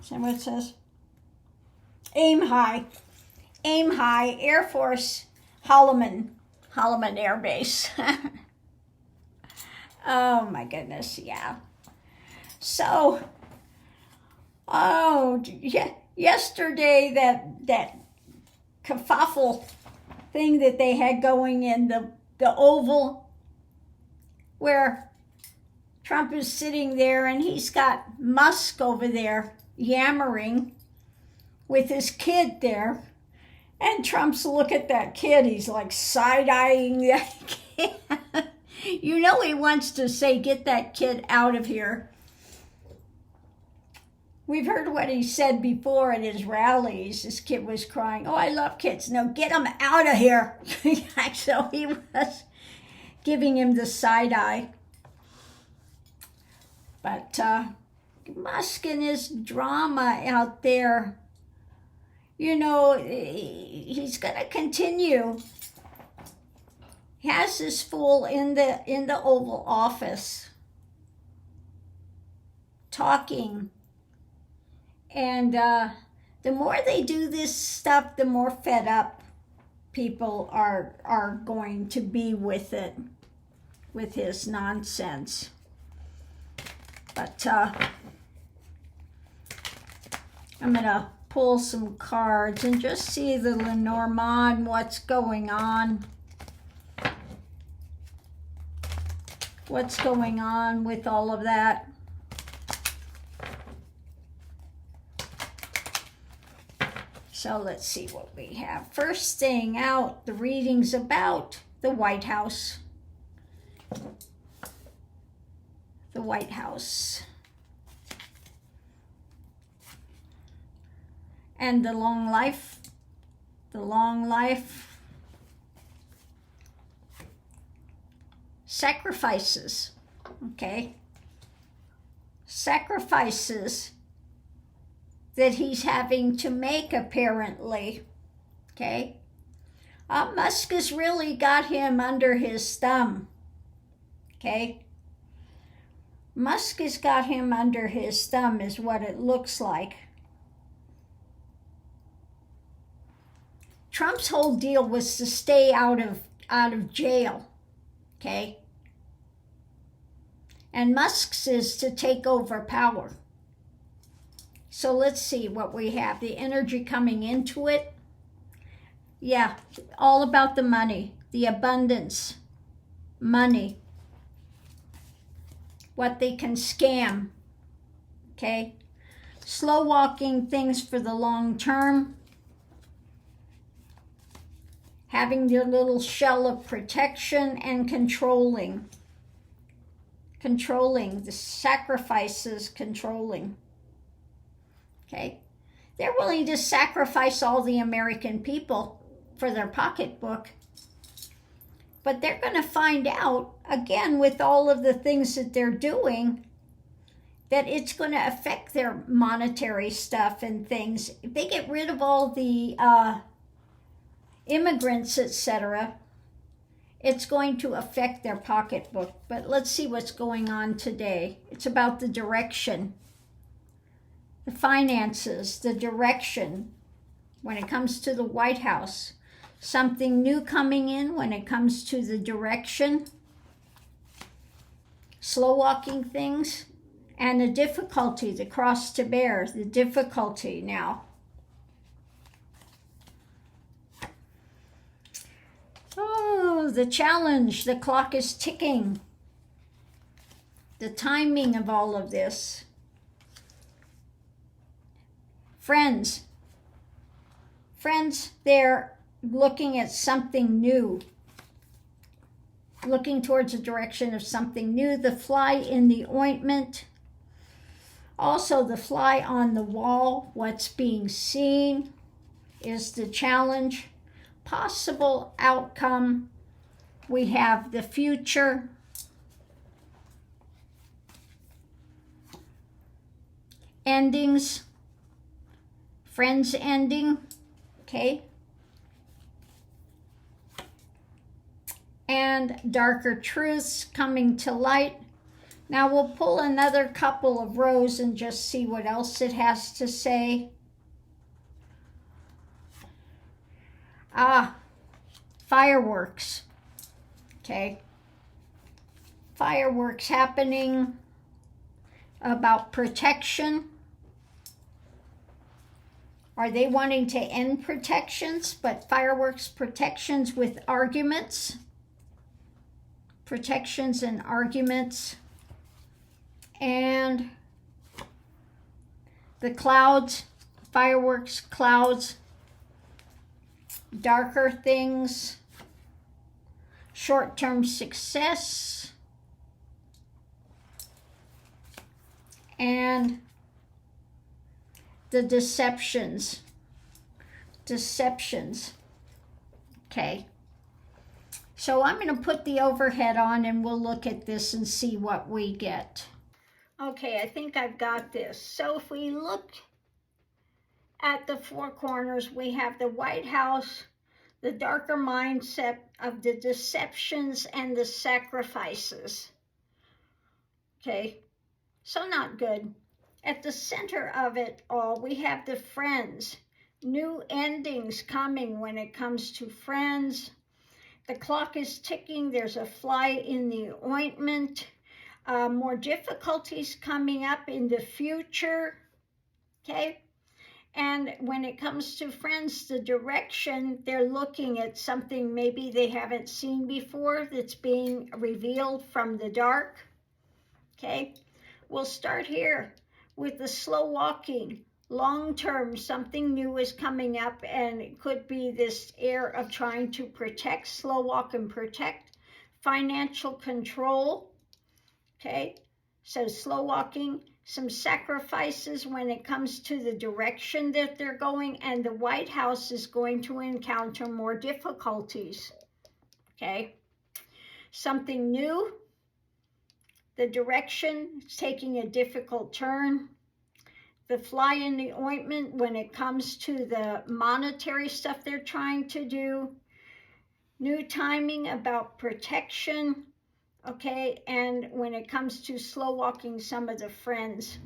See what it says? Aim high. Aim high. Air Force, Holloman Air Base. Oh my goodness, yeah. So, yesterday that kerfuffle thing that they had going in the Oval, where Trump is sitting there and he's got Musk over there yammering with his kid there. And Trump's look at that kid, he's like side-eyeing that kid. You know he wants to say, get that kid out of here. We've heard what he said before at his rallies. This kid was crying, oh, I love kids. No, get them out of here. So he was giving him the side eye. But Musk and his drama out there, you know, he's going to continue. He has this fool in the Oval Office talking. And the more they do this stuff, the more fed up people are going to be with it, with his nonsense. But I'm going to pull some cards and just see the Lenormand, what's going on. What's going on with all of that? So let's see what we have. First thing out, the reading's about the White House. The White House. And the long life. The long life. Sacrifices. Okay. Sacrifices that he's having to make, apparently. Okay. Musk has really got him under his thumb. Okay. Musk has got him under his thumb is what it looks like. Trump's whole deal was to stay out of jail. Okay. And Musk's is to take over power. So let's see what we have. The energy coming into it. Yeah, all about the money, the abundance, money, what they can scam, okay? Slow walking things for the long term. Having their little shell of protection and controlling. Controlling, the sacrifices, controlling. Okay, they're willing to sacrifice all the American people for their pocketbook. But they're going to find out, again, with all of the things that they're doing, that it's going to affect their monetary stuff and things. If they get rid of all the immigrants, etc., it's going to affect their pocketbook. But let's see what's going on today. It's about the direction. The finances, the direction when it comes to the White House. Something new coming in when it comes to the direction. Slow walking things. And the difficulty, the cross to bear, the difficulty now. Oh, the challenge, the clock is ticking. The timing of all of this. Friends, they're looking at something new, looking towards the direction of something new. The fly in the ointment, also the fly on the wall, what's being seen is the challenge. Possible outcome, we have the future. Endings. Friends ending, okay? And darker truths coming to light. Now we'll pull another couple of rows and just see what else it has to say. Fireworks. Okay. Fireworks happening about protection. Are they wanting to end protections? But fireworks protections with arguments. Protections and arguments. And the clouds, fireworks, clouds, darker things, short-term success, and the deceptions. Okay. So I'm going to put the overhead on and we'll look at this and see what we get. Okay, I think I've got this. So if we look at the four corners, we have the White House, the darker mindset of the deceptions and the sacrifices. Okay, so not good. At the center of it all, we have the friends. New endings coming when it comes to friends. The clock is ticking. There's a fly in the ointment. More difficulties coming up in the future. Okay. And when it comes to friends, the direction, they're looking at something maybe they haven't seen before that's being revealed from the dark. Okay. We'll start here with the slow walking. Long term, something new is coming up, and it could be this air of trying to protect, slow walk and protect. Financial control. Okay, so slow walking, some sacrifices when it comes to the direction that they're going, and the White House is going to encounter more difficulties. Okay, something new. The direction is taking a difficult turn. The fly in the ointment when it comes to the monetary stuff they're trying to do. New timing about protection. Okay, and when it comes to slow walking some of the friends.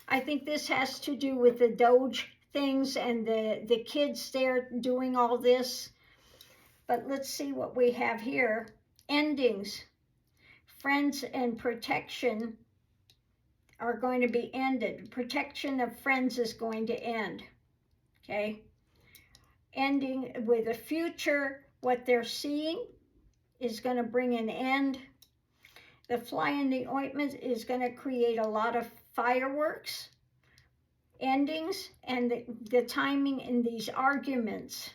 I think this has to do with the Doge things and the kids there doing all this. But let's see what we have here. Endings. Friends and protection are going to be ended. Protection of friends is going to end. Okay. Ending with a future, what they're seeing is going to bring an end. The fly in the ointment is going to create a lot of fireworks, endings, and the timing in these arguments.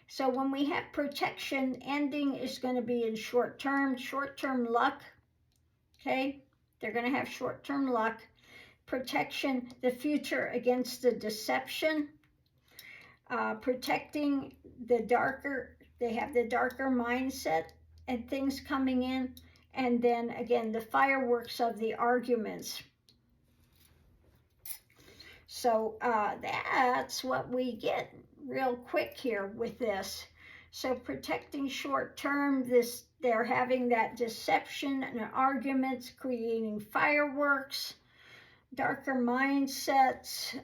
So when we have protection, ending is going to be in short-term luck. Okay, they're going to have short-term luck. Protection, the future against the deception. Protecting the darker, they have the darker mindset and things coming in. And then again, the fireworks of the arguments. So that's what we get real quick here with this. So protecting short term, they're having that deception and arguments, creating fireworks, darker mindsets,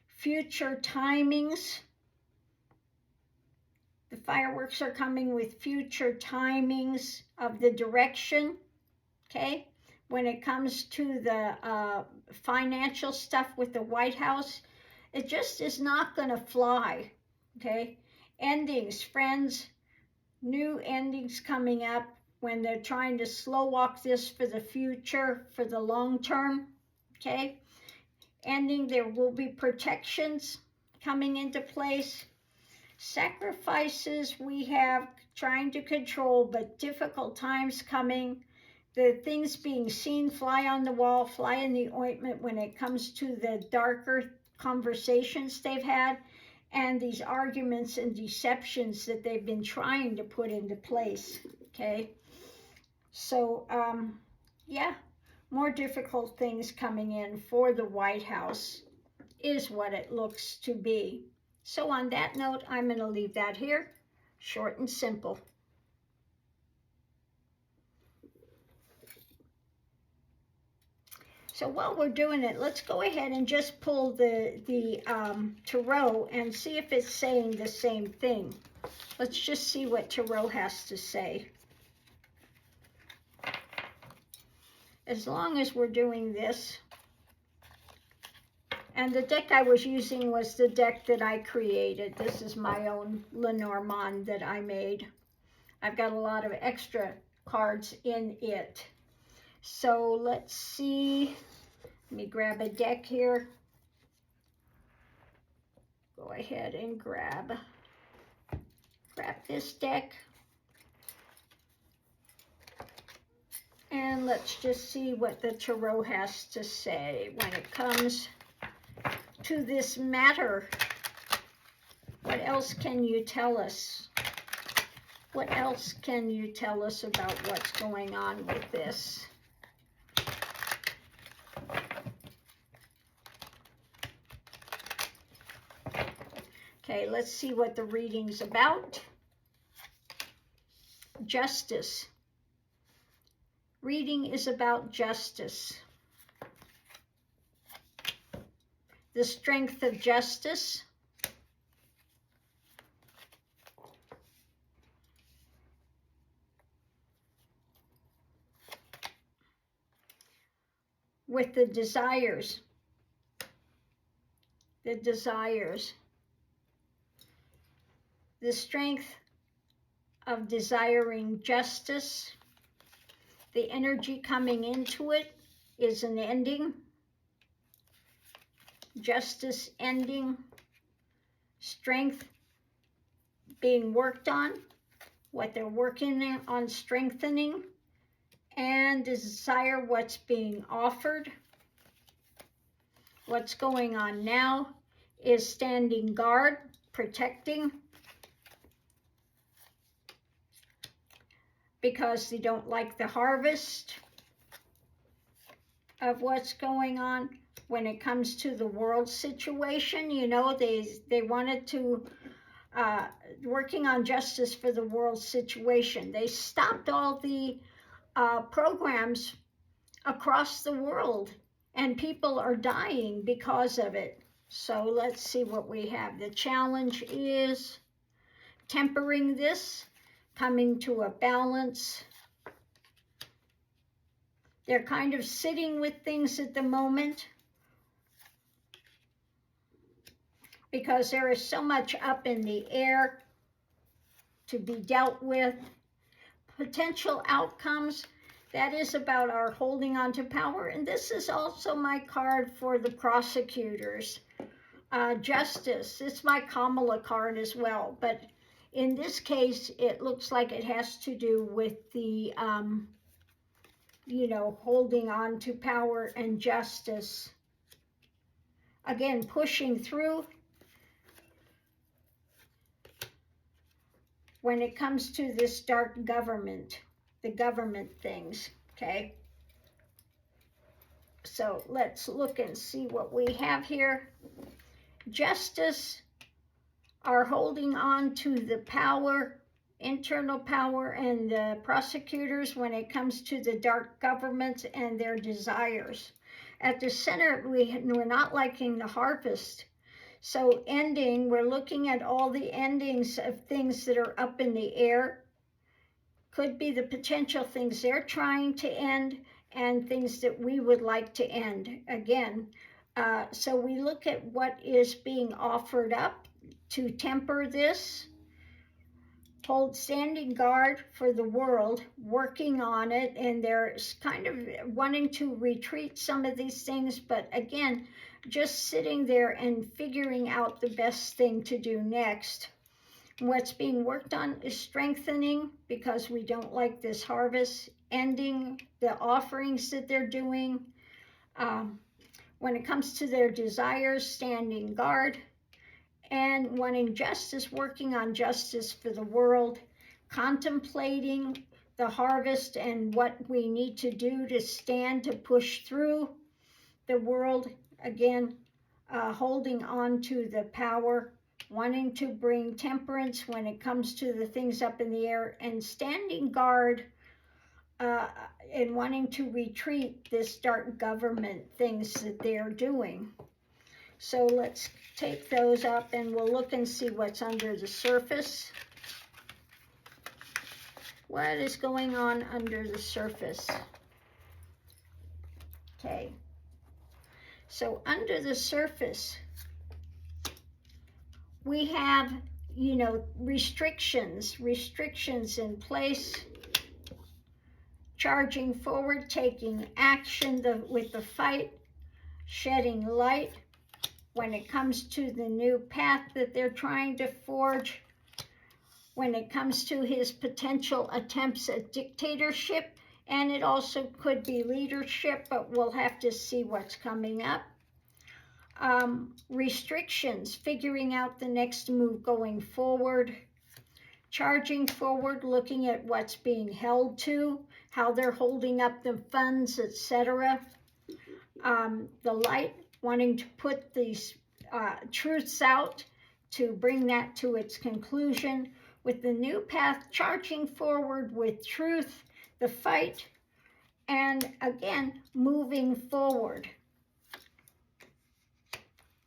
future timings. The fireworks are coming with future timings of the direction, okay? When it comes to the financial stuff with the White House, it just is not going to fly, okay? Endings, friends, new endings coming up when they're trying to slow walk this for the future, for the long term, okay? Ending, there will be protections coming into place. Sacrifices we have trying to control, but difficult times coming. The things being seen, fly on the wall, fly in the ointment when it comes to the darker conversations they've had and these arguments and deceptions that they've been trying to put into place, okay? So, yeah, more difficult things coming in for the White House is what it looks to be. So on that note, I'm going to leave that here, short and simple. So while we're doing it, let's go ahead and just pull the tarot and see if it's saying the same thing. Let's just see what tarot has to say. As long as we're doing this. And the deck I was using was the deck that I created. This is my own Lenormand that I made. I've got a lot of extra cards in it. So let's see. Let me grab a deck here. Go ahead and grab this deck. And let's just see what the tarot has to say when it comes to this matter. What else can you tell us? What else can you tell us about what's going on with this? Okay, let's see what the reading's about. Justice. Reading is about justice. The strength of justice. With the desires. The desires. The strength of desiring justice. The energy coming into it is an ending. Justice ending. Strength being worked on. What they're working on strengthening. And desire what's being offered. What's going on now is standing guard, protecting. Because they don't like the harvest of what's going on. When it comes to the world situation, you know, they wanted to, working on justice for the world situation. They stopped all the programs across the world, and people are dying because of it. So let's see what we have. The challenge is tempering this. Coming to a balance. They're kind of sitting with things at the moment because there is so much up in the air to be dealt with. Potential outcomes, that is about our holding on to power. And this is also my card for the prosecutors. Justice, it's my Kamala card as well, but in this case, it looks like it has to do with the, you know, holding on to power and justice. Again, pushing through. When it comes to this dark government, the government things, okay? So let's look and see what we have here. Justice. Are holding on to the power, internal power, and the prosecutors when it comes to the dark governments and their desires. At the center, we're not liking the harvest. So ending, we're looking at all the endings of things that are up in the air. Could be the potential things they're trying to end and things that we would like to end. Again, so we look at what is being offered up to temper this, hold standing guard for the world, working on it, and they're kind of wanting to retreat some of these things, but again, just sitting there and figuring out the best thing to do next. What's being worked on is strengthening because we don't like this harvest, ending the offerings that they're doing. When it comes to their desires, standing guard, and wanting justice, working on justice for the world, contemplating the harvest and what we need to do to stand to push through the world. Again, holding on to the power, wanting to bring temperance when it comes to the things up in the air, and standing guard and wanting to retreat this dark government things that they're doing. So let's take those up and we'll look and see what's under the surface. What is going on under the surface? Okay. So under the surface, we have, you know, restrictions in place, charging forward, taking action with the fight, shedding light when it comes to the new path that they're trying to forge, when it comes to his potential attempts at dictatorship, and it also could be leadership, but we'll have to see what's coming up. Restrictions, figuring out the next move going forward, charging forward, looking at what's being held to, how they're holding up the funds, etc. The light, wanting to put these truths out to bring that to its conclusion. With the new path, charging forward with truth, the fight, and again, moving forward.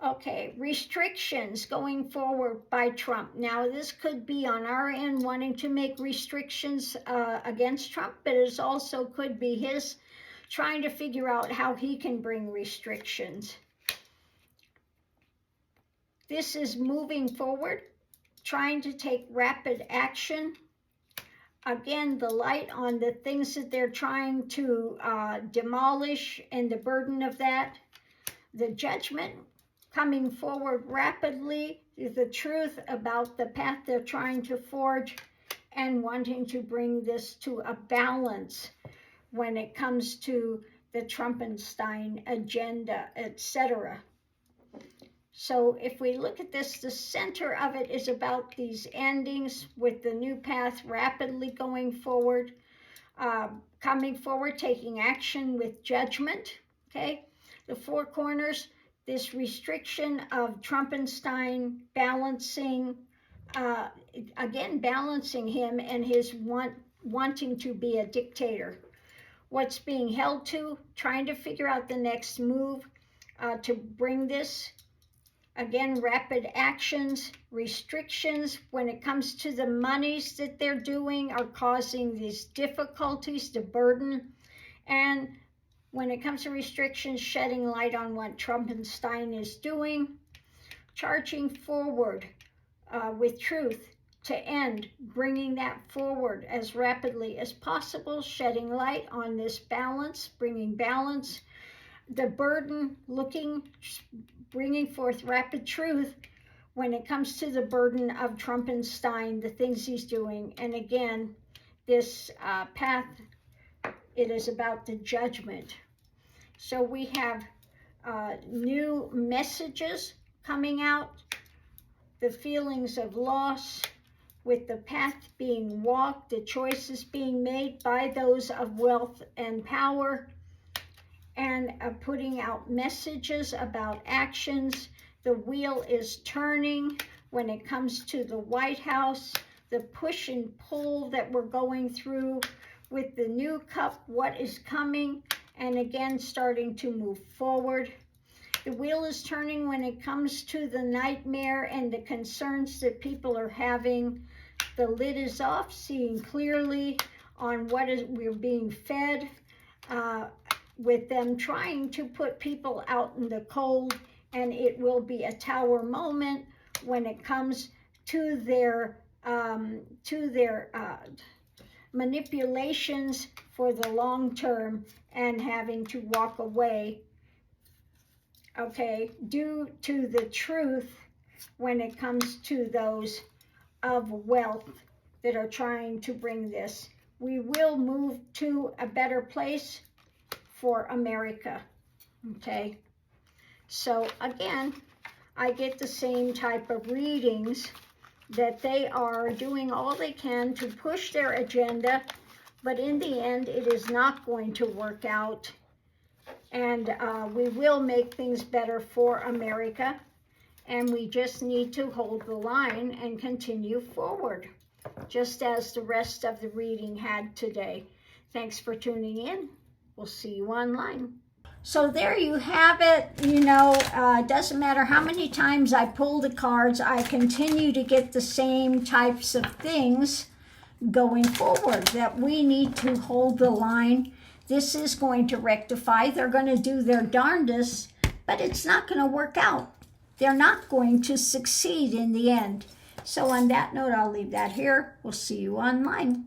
Okay, restrictions going forward by Trump. Now, this could be on our end wanting to make restrictions against Trump, but it also could be his trying to figure out how he can bring restrictions. This is moving forward, trying to take rapid action. Again, the light on the things that they're trying to demolish and the burden of that. The judgment, coming forward rapidly, the truth about the path they're trying to forge and wanting to bring this to a balance when it comes to the Trumpenstein agenda, etc. So if we look at this, the center of it is about these endings with the new path rapidly going forward, coming forward, taking action with judgment, okay? The four corners, this restriction of Trumpenstein balancing, again, balancing him and his wanting to be a dictator. What's being held to, trying to figure out the next move to bring this. Again, rapid actions, restrictions when it comes to the monies that they're doing are causing these difficulties, the burden. And when it comes to restrictions, shedding light on what Trumpenstein is doing, charging forward with truth to end, bringing that forward as rapidly as possible, shedding light on this balance, bringing balance, the burden, bringing forth rapid truth when it comes to the burden of Trumpenstein, the things he's doing. And again, this path, it is about the judgment. So we have new messages coming out, the feelings of loss, with the path being walked, the choices being made by those of wealth and power, and putting out messages about actions. The wheel is turning when it comes to the White House, the push and pull that we're going through with the new cup, what is coming, and again, starting to move forward. The wheel is turning when it comes to the nightmare and the concerns that people are having. The lid is off, seeing clearly on what we're being fed, with them trying to put people out in the cold, and it will be a tower moment when it comes to their manipulations for the long term and having to walk away, okay, due to the truth when it comes to those of wealth that are trying to bring this. We will move to a better place for America, okay? So again, I get the same type of readings that they are doing all they can to push their agenda, but in the end, it is not going to work out. And we will make things better for America, and we just need to hold the line and continue forward, just as the rest of the reading had today. Thanks for tuning in. We'll see you online. So there you have it. You know, it doesn't matter how many times I pull the cards, I continue to get the same types of things going forward, that we need to hold the line. This is going to rectify. They're going to do their darndest, but it's not going to work out. They're not going to succeed in the end. So on that note, I'll leave that here. We'll see you online.